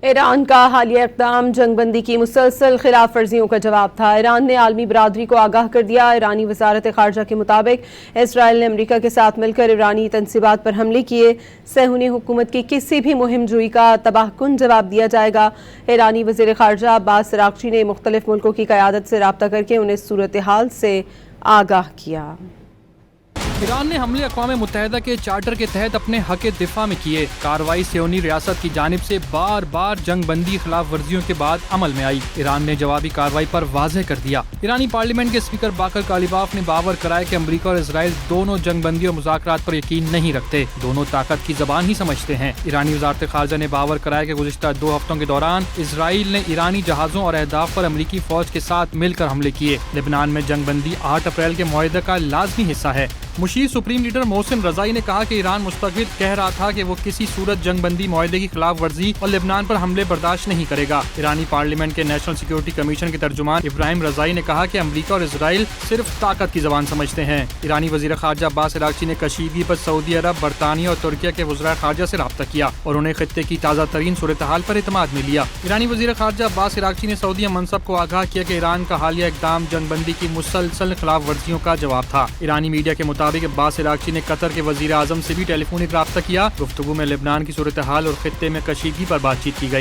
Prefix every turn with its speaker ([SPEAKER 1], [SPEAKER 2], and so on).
[SPEAKER 1] ایران کا حالیہ اقدام جنگ بندی کی مسلسل خلاف ورزیوں کا جواب تھا۔ ایران نے عالمی برادری کو آگاہ کر دیا۔ ایرانی وزارت خارجہ کے مطابق اسرائیل نے امریکہ کے ساتھ مل کر ایرانی تنصیبات پر حملے کیے۔ صہیونی حکومت کی کسی بھی مہم جوئی کا تباہ کن جواب دیا جائے گا۔ ایرانی وزیر خارجہ عباس اراغچی نے مختلف ملکوں کی قیادت سے رابطہ کر کے انہیں صورتحال سے آگاہ کیا۔
[SPEAKER 2] ایران نے حملے اقوام متحدہ کے چارٹر کے تحت اپنے حق دفاع میں کیے۔ کارروائی صہیونی ریاست کی جانب سے بار بار جنگ بندی خلاف ورزیوں کے بعد عمل میں آئی۔ ایران نے جوابی کارروائی پر واضح کر دیا۔ ایرانی پارلیمنٹ کے اسپیکر باقر کالیباف نے باور کرایا کہ امریکہ اور اسرائیل دونوں جنگ بندی اور مذاکرات پر یقین نہیں رکھتے، دونوں طاقت کی زبان ہی سمجھتے ہیں۔ ایرانی وزارت خارجہ نے باور کرایا کہ گزشتہ 2 ہفتوں کے دوران اسرائیل نے ایرانی جہازوں اور اہداف پر امریکی فوج کے ساتھ مل کر حملے کیے۔ لبنان میں جنگ بندی 8 اپریل کے معاہدے کا لازمی حصہ ہے۔ مشیر سپریم لیڈر محسن رضائی نے کہا کہ ایران مستقبل کہہ رہا تھا کہ وہ کسی صورت جنگ بندی معاہدے کی خلاف ورزی اور لبنان پر حملے برداشت نہیں کرے گا۔ ایرانی پارلیمنٹ کے نیشنل سیکیورٹی کمیشن کے ترجمان ابراہیم رضائی نے کہا کہ امریکہ اور اسرائیل صرف طاقت کی زبان سمجھتے ہیں۔ ایرانی وزیر خارجہ عباس اراغچی نے کشیدگی پر سعودی عرب، برطانیہ اور ترکیہ کے وزراء خارجہ سے رابطہ کیا اور انہیں خطے کی تازہ ترین صورتحال پر اعتماد میں لیا۔ ایرانی وزیر خارجہ عباس اراغچی نے سعودی منصب کو آگاہ کیا کہ ایران کا حالیہ اقدام جنگ بندی کی مسلسل خلاف ورزیوں کا جواب تھا۔ ایرانی میڈیا کے مطابق عباس اراغچی نے قطر کے وزیر اعظم سے بھی ٹیلی فونک رابطہ کیا۔ گفتگو میں لبنان کی صورتحال اور خطے میں کشیدگی پر بات چیت کی گئی۔